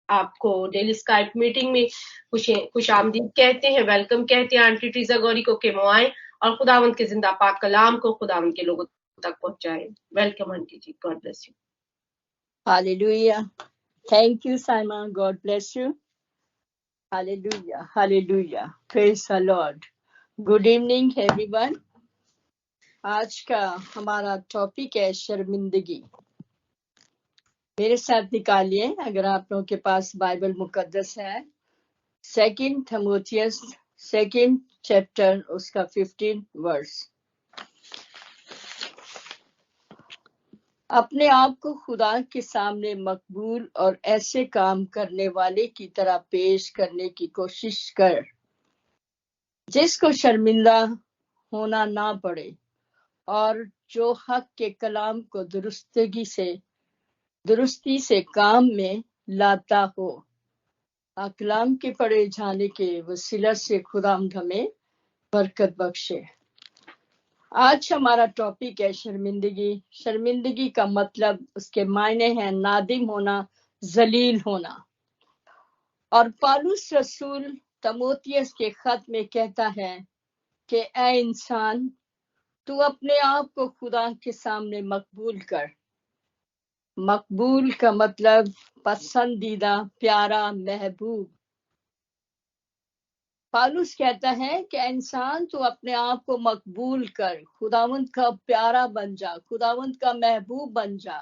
آپ کو daily Skype meeting میں خوش آمدید کہتے ہیں، ویلکم کہتے ہیں آنٹی ٹریزا گوری کو کہ وہ آئیں اور خداوند کے زندہ پاک کلام کو خداوند کے لوگوں تک پہنچائیں۔ Welcome aunty ji, god bless you. Hallelujah. Thank you, Simon. God bless you. Hallelujah. Hallelujah. Praise the Lord. Good evening, everyone. آج کا ہمارا ٹاپک ہے شرمندگی۔ میرے ساتھ نکالیے اگر آپ لوگوں کے پاس بائبل مقدس ہے، 2 تھموتھیوس 2 چیپٹر اس کا 15 ورس۔ اپنے آپ کو خدا کے سامنے مقبول اور ایسے کام کرنے والے کی طرح پیش کرنے کی کوشش کر جس کو شرمندہ ہونا نہ پڑے، اور جو حق کے کلام کو درستی سے کام میں لاتا ہو۔ کلام کے پڑھے جانے کے وسیلہ سے خداوند ہمیں برکت بخشے۔ آج ہمارا ٹاپک ہے شرمندگی۔ شرمندگی کا مطلب، اس کے معنی ہے نادم ہونا، ذلیل ہونا۔ اور پالوس رسول تموتھیوس کے خط میں کہتا ہے کہ اے انسان، تو اپنے آپ کو خدا کے سامنے مقبول کر۔ مقبول کا مطلب پسندیدہ، پیارا، محبوب۔ پالوس کہتا ہے کہ انسان تو اپنے آپ کو مقبول کر، خداوند کا پیارا بن جا، خداوند کا محبوب بن جا۔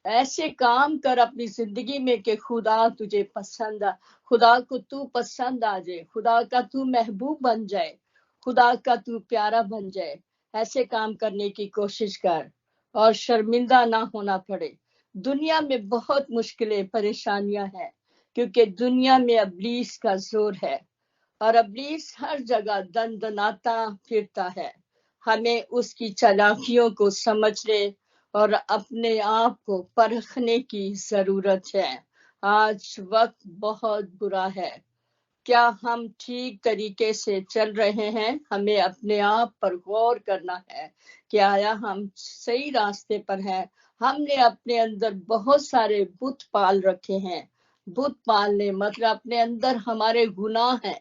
ایسے کام کر اپنی زندگی میں کہ خدا تجھے پسند خدا کو تو پسند آ جائے، خدا کا تو محبوب بن جائے، خدا کا تو پیارا بن جائے۔ ایسے کام کرنے کی کوشش کر اور شرمندہ نہ ہونا پڑے۔ دنیا میں بہت مشکلیں، پریشانیاں ہیں، کیونکہ دنیا میں ابلیس کا زور ہے، اور ابلیس ہر جگہ دندناتا پھرتا ہے۔ ہمیں اس کی چالاکیوں کو سمجھنے اور اپنے آپ کو پرکھنے کی ضرورت ہے۔ آج وقت بہت برا ہے۔ کیا ہم ٹھیک طریقے سے چل رہے ہیں؟ ہمیں اپنے آپ پر غور کرنا ہے کہ آیا ہم صحیح راستے پر ہیں؟ ہم نے اپنے اندر بہت سارے بت پال رکھے ہیں۔ بت پالنے مطلب اپنے اندر ہمارے گناہ ہیں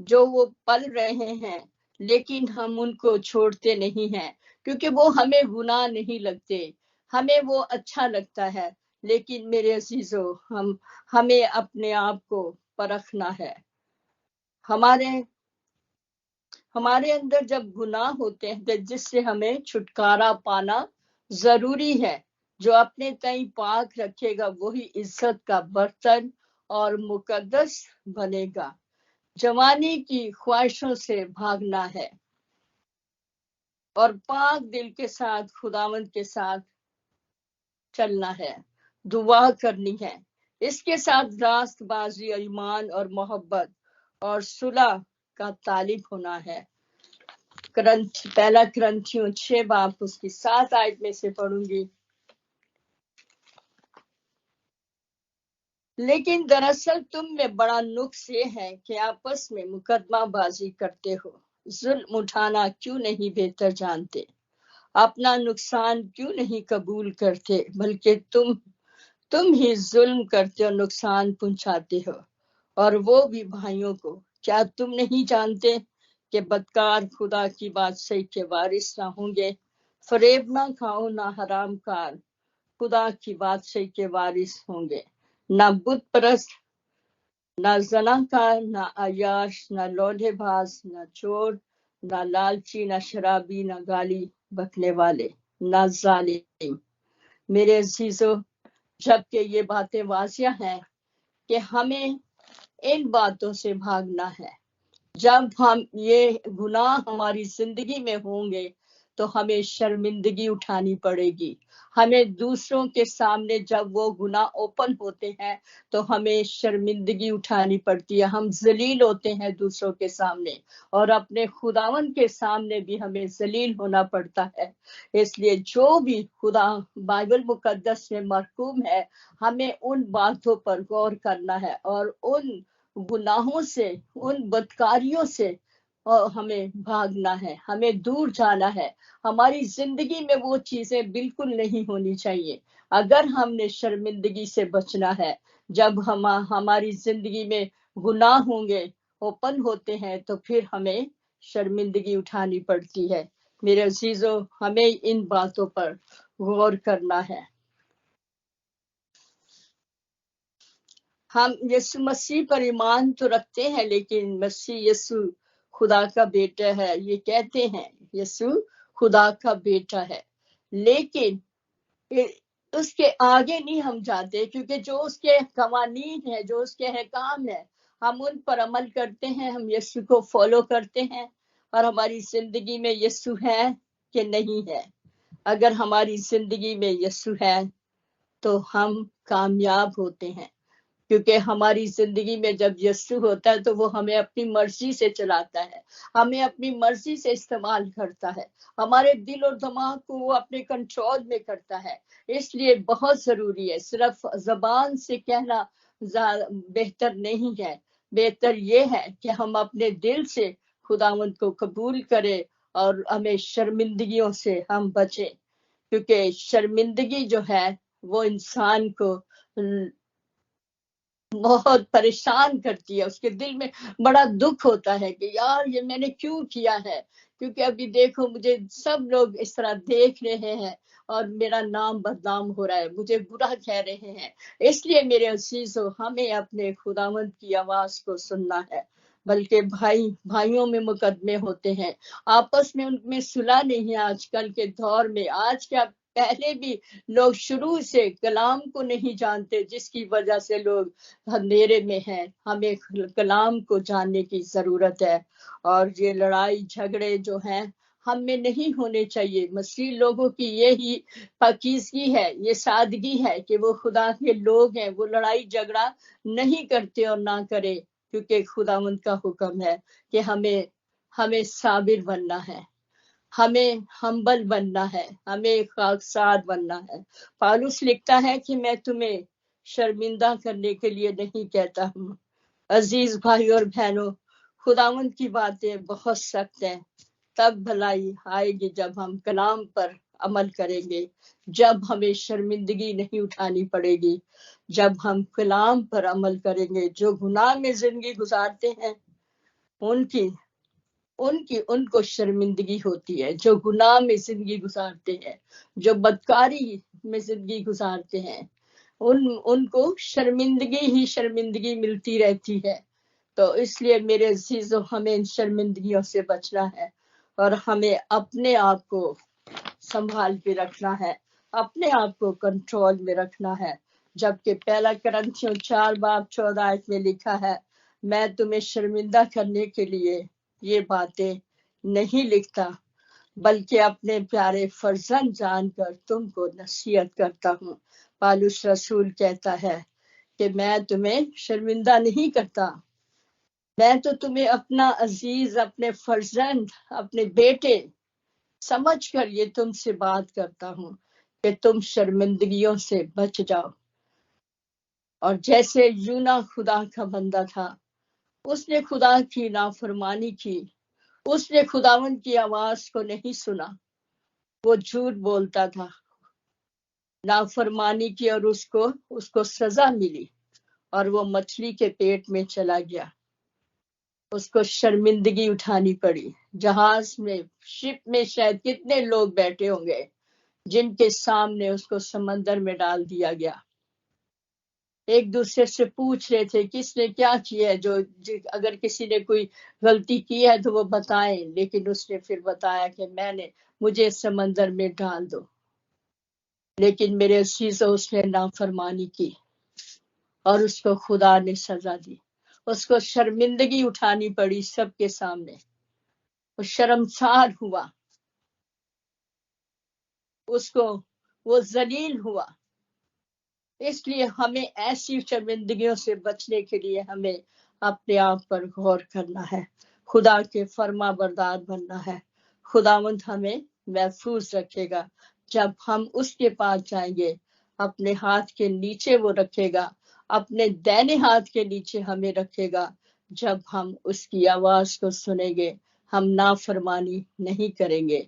جو وہ پل رہے ہیں، لیکن ہم ان کو چھوڑتے نہیں ہیں، کیونکہ وہ ہمیں گناہ نہیں لگتے، ہمیں وہ اچھا لگتا ہے۔ لیکن میرے عزیزو، ہمیں اپنے آپ کو پرکھنا ہے۔ ہمارے اندر جب گناہ ہوتے ہیں جس سے ہمیں چھٹکارا پانا ضروری ہے۔ جو اپنے تئیں پاک رکھے گا وہی عزت کا برتن اور مقدس بنے گا۔ جوانی کی خواہشوں سے بھاگنا ہے اور پاک دل کے ساتھ خداوند کے ساتھ چلنا ہے، دعا کرنی ہے۔ اس کے ساتھ راست بازی، ایمان اور محبت اور صلح کا طالب ہونا ہے۔ پہلا کرنتھیوں 6 باب اس کی 7 آیت میں سے پڑھوں گی۔ لیکن دراصل تم میں بڑا نقص یہ ہے کہ آپس میں مقدمہ بازی کرتے ہو، ظلم اٹھانا کیوں نہیں بہتر جانتے، اپنا نقصان کیوں نہیں قبول کرتے، بلکہ تم ہی ظلم کرتے اور نقصان پہنچاتے ہو، اور وہ بھی بھائیوں کو۔ کیا تم نہیں جانتے کہ بدکار خدا کی بادشاہی کے وارث نہ ہوں گے؟ فریب نہ کھاؤ، نہ حرام کار خدا کی بادشاہی کے وارث ہوں گے۔ نہ بت پرست، نہ زناکار، نہ عیاش، نہ لوندے باز، نہ چور، نہ لالچی، نہ شرابی، نہ گالی بکنے والے، نہ ظالم۔ میرے عزیزو، جبکہ یہ باتیں واضح ہیں کہ ہمیں ان باتوں سے بھاگنا ہے۔ جب ہم یہ گناہ ہماری زندگی میں ہوں گے تو ہمیں شرمندگی اٹھانی پڑے گی۔ ہمیں دوسروں کے سامنے جب وہ گناہ اوپن ہوتے ہیں تو ہمیں شرمندگی اٹھانی پڑتی ہے، ہم ذلیل ہوتے ہیں دوسروں کے سامنے، اور اپنے خداوند کے سامنے بھی ہمیں ذلیل ہونا پڑتا ہے۔ اس لیے جو بھی خدا بائبل مقدس میں محکوم ہے، ہمیں ان باتوں پر غور کرنا ہے اور ان گناہوں سے، ان بدکاریوں سے ہمیں بھاگنا ہے، ہمیں دور جانا ہے۔ ہماری زندگی میں وہ چیزیں بالکل نہیں ہونی چاہیے۔ اگر ہم نے شرمندگی سے بچنا ہے، जब हमारी जिंदगी में गुनाह होंगे, ओपन होते हैं, तो फिर हमें शर्मिंदगी उठानी पड़ती है। मेरे अजीजों, हमें इन बातों पर गौर करना है। हम यीशु मसीह पर ईमान तो रखते हैं, लेकिन मसीह यीशु खुदा का बेटा है, ये कहते हैं यीशु खुदा का बेटा है, लेकिन उसके आगे नहीं हम जाते, क्योंकि जो उसके कवानीन है, जो उसके अहकाम है, हम उन पर अमल करते हैं, हम यीशु को फॉलो करते हैं, और हमारी जिंदगी में यीशु है कि नहीं है। अगर हमारी जिंदगी में यीशु है तो हम कामयाब होते हैं, क्योंकि हमारी जिंदगी में जब यीशु होता है तो वो हमें अपनी मर्जी से चलाता है, हमें अपनी मर्जी से इस्तेमाल करता है, हमारे दिल और दिमाग को वो अपने कंट्रोल में करता है। इसलिए बहुत जरूरी है, सिर्फ जबान से कहना बेहतर नहीं है, बेहतर ये है कि हम अपने दिल से खुदावंद को कबूल करें और हमें शर्मिंदगियों से हम बचें, क्योंकि शर्मिंदगी जो है वो इंसान को बहुत परेशान करती है। उसके दिल में बड़ा दुख होता है कि यार ये मैंने क्यों किया है, क्योंकि अभी देखो मुझे सब लोग इस तरह देख रहे हैं और मेरा नाम बदनाम हो रहा है, मुझे बुरा कह रहे हैं। इसलिए मेरे अजीजों, हमें अपने खुदावंद की आवाज को सुनना है। बल्कि भाइयों में मुकदमे होते हैं, आपस में उनमें सुलह नहीं है आजकल के दौर में। आज क्या, पहले भी लोग शुरू से कलाम को नहीं जानते, जिसकी वजह से लोग अंधेरे में हैं। हमें कलाम को जानने की जरूरत है, और ये लड़ाई झगड़े जो हैं हम में नहीं होने चाहिए। मसीह लोगों की यही पाकीज़गी है, ये सादगी है कि वो खुदा के लोग हैं, वो लड़ाई झगड़ा नहीं करते और ना करे, क्योंकि खुदावंद का हुक्म है कि हमें साबिर बनना है, हमें हम्बल बनना है, हमें खाकसार बनना है। पौलुस लिखता है कि मैं तुम्हें शर्मिंदा करने के लिए नहीं कहता हूँ। अजीज भाई और बहनों, खुदावंद की बातें बहुत सख्त हैं। तब भलाई आएगी जब हम कलाम पर अमल करेंगे, जब हमें शर्मिंदगी नहीं उठानी पड़ेगी, जब हम कलाम पर अमल करेंगे। जो गुनाह में जिंदगी गुजारते हैं उनको शर्मिंदगी होती है। जो गुनाह में जिंदगी गुजारते हैं, जो बदकारी में जिंदगी गुजारते हैं, उनको शर्मिंदगी मिलती रहती है। तो इसलिए मेरे अजीजों, हमें इन शर्मिंदगियों से बचना है, और हमें अपने आप को संभाल के रखना है, अपने आप को कंट्रोल में रखना है। जबकि पहला कुरिन्थियों 4:14 में लिखा है, मैं तुम्हें शर्मिंदा करने के लिए ये बातें नहीं लिखता, बल्कि अपने प्यारे फर्जंद जानकर तुमको नसीहत करता हूँ। पौलुस रसूल कहता है कि मैं तुम्हें शर्मिंदा नहीं करता, मैं तो तुम्हें अपना अजीज, अपने फर्जंद, अपने बेटे समझकर ये तुमसे बात करता हूँ कि तुम शर्मिंदगियों से बच जाओ। और जैसे यूना खुदा का बंदा था, उसने खुदा की नाफरमानी की, उसने खुदावंद की आवाज को नहीं सुना, वो झूठ बोलता था, नाफरमानी की, और उसको सजा मिली और वो मछली के पेट में चला गया। उसको शर्मिंदगी उठानी पड़ी। जहाज में, शिप में शायद कितने लोग बैठे होंगे जिनके सामने उसको समंदर में डाल दिया गया। एक दूसरे से पूछ रहे थे किसने क्या किया है, जो अगर किसी ने कोई गलती की है तो वो बताएं, लेकिन उसने फिर बताया कि मुझे समंदर में डाल दो। लेकिन मेरे अजीजों, उसने नाफरमानी की और उसको खुदा ने सजा दी। उसको शर्मिंदगी उठानी पड़ी सबके सामने, वो शर्मसार हुआ, वो जलील हुआ। इसलिए हमें ऐसी शर्मिंदगियों से बचने के लिए हमें अपने आप पर गौर करना है, खुदा के फर्मा बरदार बनना है। खुदावंद हमें महफूज रखेगा जब हम उसके पास जाएंगे। अपने हाथ के नीचे वो रखेगा, अपने दाहिने हाथ के नीचे हमें रखेगा। जब हम उसकी आवाज को सुनेंगे, हम नाफरमानी नहीं करेंगे,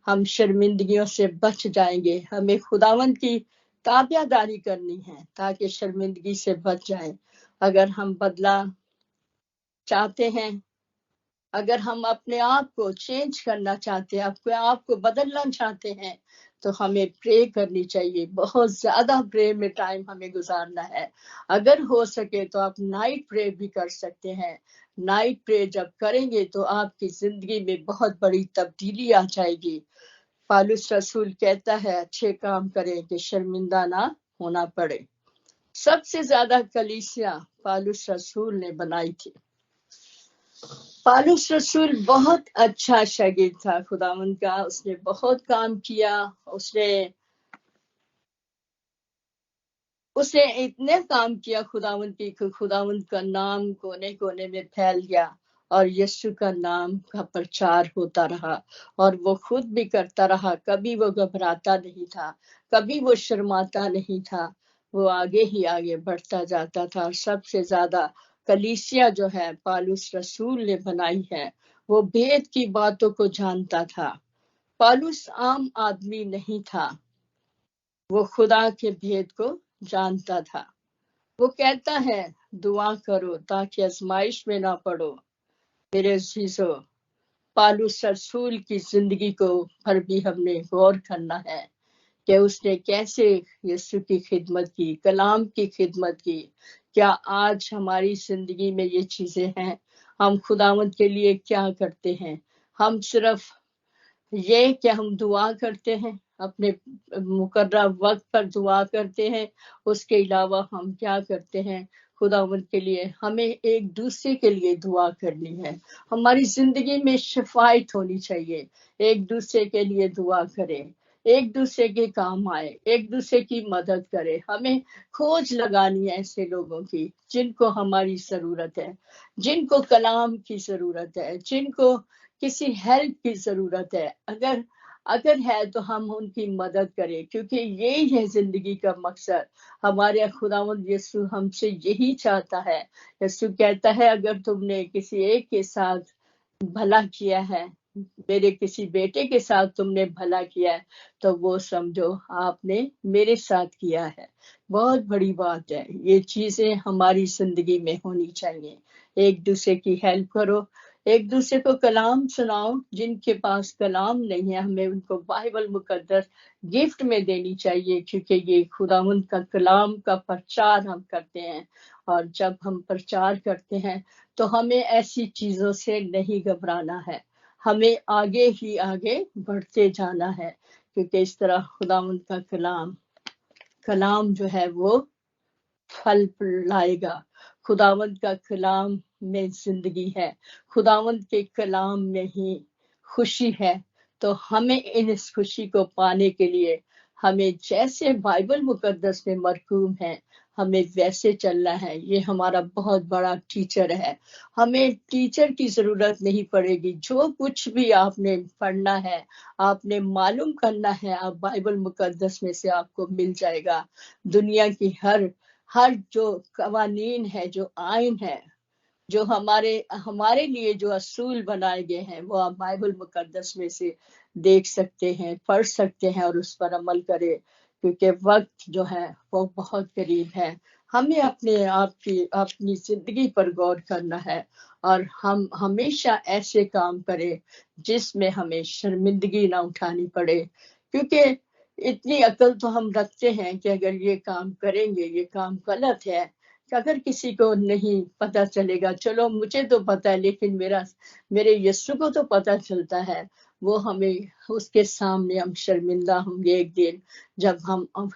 हम शर्मिंदगियों से बच जाएंगे। हमें खुदावंद की ताबियादारी करनी है ताकि शर्मिंदगी से बच जाए। अगर हम बदला चाहते हैं, अगर हम अपने आप को चेंज करना चाहते हैं, अपने आप को बदलना चाहते हैं, तो हमें प्रे करनी चाहिए। बहुत ज्यादा प्रे में टाइम हमें गुजारना है। अगर हो सके तो आप नाइट प्रे भी कर सकते हैं। नाइट प्रे जब करेंगे तो आपकी जिंदगी में बहुत बड़ी तब्दीली आ जाएगी। पौलुस रसूल कहता है अच्छे काम करें कि शर्मिंदा ना होना पड़े। सबसे ज्यादा कलीसिया पौलुस रसूल ने बनाई थी। पौलुस रसूल बहुत अच्छा शागिर्द था खुदावंद का। उसने बहुत काम किया। उसने इतने काम किया खुदावंद की कि खुदावंद का नाम कोने कोने में फैल गया और यीशु का नाम का प्रचार होता रहा। और वो खुद भी करता रहा। कभी वो घबराता नहीं था, कभी वो शर्माता नहीं था। वो आगे ही आगे बढ़ता जाता था। और सबसे ज्यादा कलीसिया जो है पौलुस रसूल ने बनाई है, वो भेद की बातों को जानता था। पौलुस आम आदमी नहीं था, वो खुदा के भेद को जानता था। वो कहता है दुआ करो ताकि आजमाइश में ना पड़ो। मेरे अजीजों, पौलुस रसूल की जिंदगी को पर भी हमने गौर करना है कि उसने कैसे यीशु की खिदमत की, कलाम की खिदमत की। क्या आज हमारी जिंदगी में ये चीजें हैं? हम खुदावंद के लिए क्या करते हैं? हम सिर्फ ये कि हम दुआ करते हैं, अपने मुकर्रर वक्त पर दुआ करते हैं, उसके अलावा हम क्या करते हैं? खुदावंद के लिए हमें एक दूसरे के लिए दुआ करनी है। हमारी जिंदगी में शफायत होनी चाहिए। एक दूसरे के लिए दुआ करें, एक दूसरे के काम आए, एक दूसरे की मदद करे। हमें खोज लगानी है ऐसे लोगों की जिनको हमारी जरूरत है, जिनको कलाम की जरूरत है, जिनको किसी हेल्प की जरूरत है। अगर है तो हम उनकी मदद करें, क्योंकि यही है जिंदगी का मकसद। हमारे खुदावंद यीशु हमसे यही चाहता है। यीशु कहता है अगर तुमने किसी एक के साथ भला किया है, मेरे किसी बेटे के साथ तुमने भला किया है, तो वो समझो आपने मेरे साथ किया है। बहुत बड़ी बात है। ये चीजें हमारी जिंदगी में होनी चाहिए। एक दूसरे की हेल्प करो, एक दूसरे को कलाम सुनाओ। जिनके पास कलाम नहीं है, हमें उनको बाइबल मुकद्दस गिफ्ट में देनी चाहिए, क्योंकि ये खुदावंद का कलाम का प्रचार हम करते हैं। और जब हम प्रचार करते हैं तो हमें ऐसी चीजों से नहीं घबराना है, हमें आगे ही आगे बढ़ते जाना है। क्योंकि इस तरह खुदावंद का कलाम जो है वो फल लाएगा। खुदावंद का कलाम में जिंदगी है, खुदावंद के कलाम में ही खुशी है। तो हमें इस खुशी को पाने के लिए हमें जैसे बाइबल मुकद्दस में मरकूम है, हमें वैसे चलना है। ये हमारा बहुत बड़ा टीचर है। हमें टीचर की जरूरत नहीं पड़ेगी। जो कुछ भी आपने पढ़ना है, आपने मालूम करना है, आप बाइबल मुकद्दस में से आपको मिल जाएगा। दुनिया की हर जो कवानीन है, जो आइन है, जो हमारे लिए जो असूल बनाए गए हैं, वो आप बाइबल मुकद्दस में से देख सकते हैं, पढ़ सकते हैं और उस पर अमल करें। क्योंकि वक्त जो है वो बहुत करीब है। हमें अपने आप की अपनी जिंदगी पर गौर करना है और हम हमेशा ऐसे काम करें जिसमें हमें शर्मिंदगी ना उठानी पड़े। क्योंकि इतनी अकल तो हम रखते हैं कि अगर ये काम करेंगे, ये काम गलत है, कि अगर किसी को नहीं पता चलेगा, चलो मुझे तो पता है, लेकिन मेरे यीशु को तो पता चलता है, वो हमें उसके सामने हम शर्मिंदा होंगे एक दिन। जब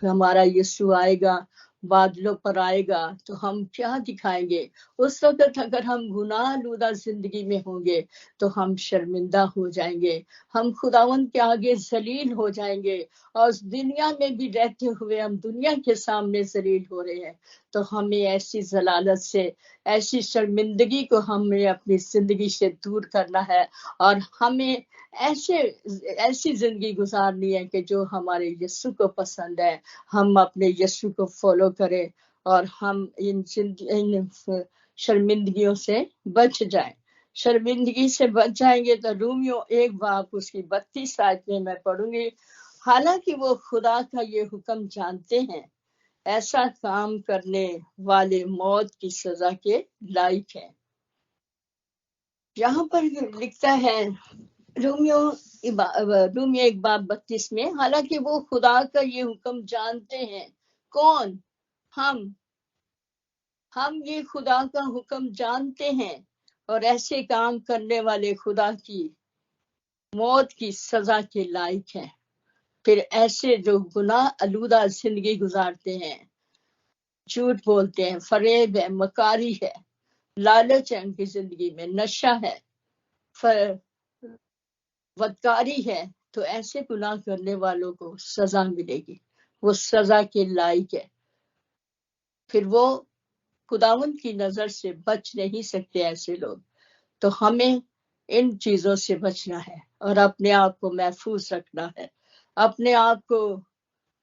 हमारा यीशु आएगा, बादलों पर आएगा, तो हम क्या दिखाएंगे? उस वक्त अगर हम गुनाहलूदा जिंदगी में होंगे तो हम शर्मिंदा हो जाएंगे, हम खुदावंद के आगे जलील हो जाएंगे। और दुनिया में भी रहते हुए हम दुनिया के सामने जलील हो रहे हैं। तो हमें ऐसी जलालत से, ऐसी शर्मिंदगी को हमें अपनी जिंदगी से दूर करना है। और हमें ऐसी जिंदगी गुजारनी है कि जो हमारे यीशु को पसंद है। हम अपने यीशु को फॉलो करें और हम इन शर्मिंदगियों से बच जाएं। शर्मिंदगी से बच जाएंगे तो रोमियो 1 बाब उसकी 32 आयत में मैं पढ़ूंगी। حالانکہ وہ خدا کا یہ حکم جانتے ہیں، ایسا کام کرنے والے موت کی سزا کے لائق ہیں۔ یہاں پر لکھتا ہے رومیو 1:32 میں، حالانکہ وہ خدا کا یہ حکم جانتے ہیں۔ کون؟ ہم یہ خدا کا حکم جانتے ہیں اور ایسے کام کرنے والے خدا کی موت کی سزا کے لائق ہیں۔ پھر ایسے جو گناہ آلودہ زندگی گزارتے ہیں، جھوٹ بولتے ہیں، فریب ہے، مکاری ہے، لالچ ہے ان کی زندگی میں، نشہ ہے، بدکاری ہے، تو ایسے گناہ کرنے والوں کو سزا ملے گی، وہ سزا کے لائق ہے۔ پھر وہ خداوند کی نظر سے بچ نہیں سکتے ایسے لوگ۔ تو ہمیں ان چیزوں سے بچنا ہے اور اپنے آپ کو محفوظ رکھنا ہے، اپنے آپ کو،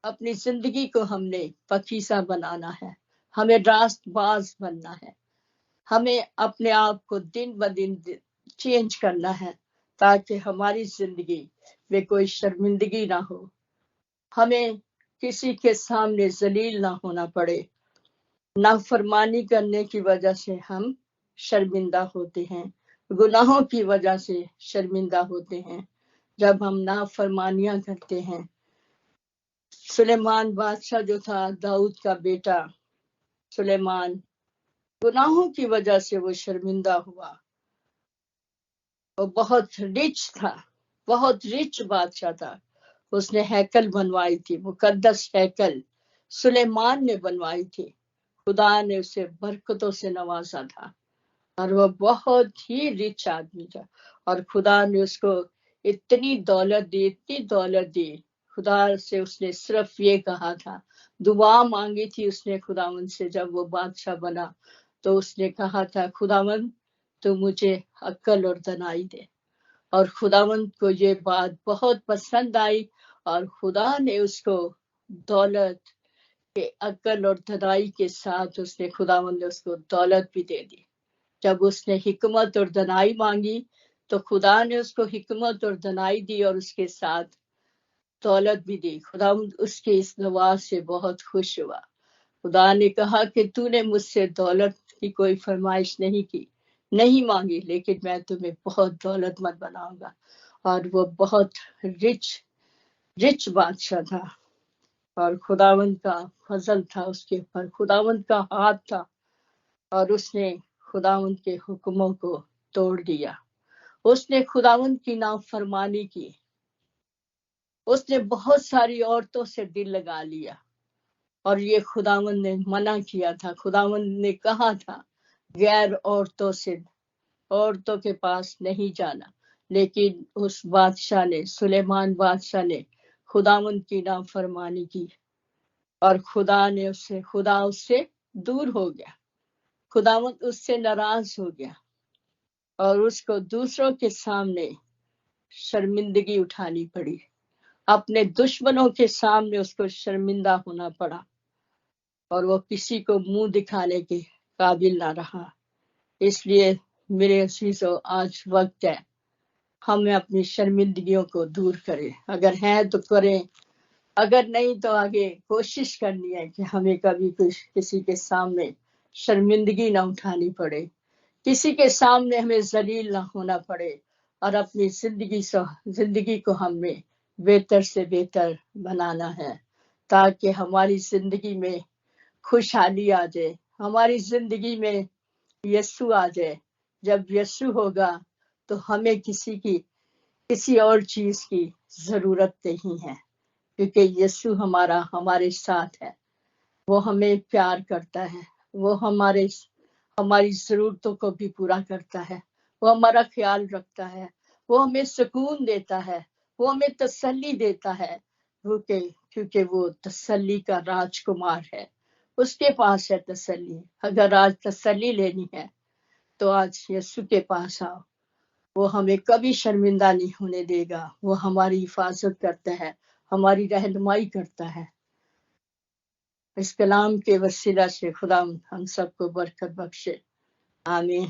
اپنی زندگی کو ہم نے پاکیزہ بنانا ہے، ہمیں راست باز بننا ہے، ہمیں اپنے آپ کو دن بدن چینج کرنا ہے تاکہ ہماری زندگی میں کوئی شرمندگی نہ ہو، ہمیں کسی کے سامنے ذلیل نہ ہونا پڑے۔ نافرمانی کرنے کی وجہ سے ہم شرمندہ ہوتے ہیں، گناہوں کی وجہ سے شرمندہ ہوتے ہیں جب ہم نافرمانیاں کرتے ہیں۔ سلیمان بادشاہ جو تھا، داؤد کا بیٹا سلیمان، گناہوں کی وجہ سے وہ شرمندہ ہوا۔ وہ بہت رچ تھا، بہت رچ بادشاہ تھا، اس نے ہیکل بنوائی تھی، مقدس ہیکل سلیمان نے بنوائی تھی، خدا نے اسے برکتوں سے نوازا تھا اور وہ بہت ہی رچ آدمی تھا، اور خدا نے اس کو اتنی دولت دی، اتنی دولت دی۔ خدا سے اس نے صرف یہ کہا تھا، دعا مانگی تھی اس نے خداوند سے جب وہ بادشاہ بنا، تو اس نے کہا تھا خداوند تو مجھے عقل اور دانائی دے، اور خداوند کو یہ بات بہت پسند آئی اور خدا نے اس کو دولت کے عقل اور دانائی کے ساتھ اس نے خداوند نے اس کو دولت بھی دے دی۔ جب اس نے حکمت اور دانائی مانگی تو خدا نے اس کو حکمت اور دانائی دی اور اس کے ساتھ دولت بھی دی۔ خداوند اس کے اس دعا سے بہت خوش ہوا۔ خدا نے کہا کہ تو نے مجھ سے دولت کی کوئی فرمائش نہیں کی، نہیں مانگی، لیکن میں تمہیں بہت دولت مند بناؤں گا۔ اور وہ بہت رچ بادشاہ تھا، اور خداوند کا فضل تھا اس کے اوپر، خداوند کا ہاتھ تھا، اور اس نے خداوند کے حکموں کو توڑ دیا۔ اس نے خداوند کی نافرمانی کی، اس نے بہت ساری عورتوں سے دل لگا لیا، اور یہ خداوند نے منع کیا تھا۔ خداوند نے کہا تھا غیر عورتوں کے پاس نہیں جانا، لیکن اس بادشاہ نے، سلیمان بادشاہ نے خداوند کی نافرمانی کی، اور خدا اس سے دور ہو گیا، خداوند اس سے ناراض ہو گیا، اور اس کو دوسروں کے سامنے شرمندگی اٹھانی پڑی، اپنے دشمنوں کے سامنے اس کو شرمندہ ہونا پڑا، اور وہ کسی کو منہ دکھانے کے قابل نہ رہا۔ اس لیے میرے عزیزو، آج وقت ہے ہمیں اپنی شرمندگیوں کو دور کریں، اگر ہیں تو کریں، اگر نہیں تو آگے کوشش کرنی ہے کہ ہمیں کبھی کسی کے سامنے شرمندگی نہ اٹھانی پڑے، کسی کے سامنے ہمیں ذلیل نہ ہونا پڑے، اور اپنی زندگی کو ہمیں بہتر سے بہتر بنانا ہے تاکہ ہماری زندگی میں خوشحالی آ جائے، ہماری زندگی میں یسوع آ جائے۔ جب یسوع ہوگا تو ہمیں کسی اور چیز کی ضرورت نہیں ہے، کیونکہ یسوع ہمارے ساتھ ہے، وہ ہمیں پیار کرتا ہے، وہ ہماری ضرورتوں کو بھی پورا کرتا ہے، وہ ہمارا خیال رکھتا ہے، وہ ہمیں سکون دیتا ہے، وہ ہمیں تسلی دیتا ہے، کیونکہ وہ تسلی کا راجکمار ہے، اس کے پاس ہے تسلی۔ اگر آج تسلی لینی ہے تو آج یسوع کے پاس آؤ، وہ ہمیں کبھی شرمندہ نہیں ہونے دے گا، وہ ہماری حفاظت کرتا ہے، ہماری رہنمائی کرتا ہے۔ اس کلام کے وسیلہ سے خدا ہم سب کو برکت بخشے، آمین۔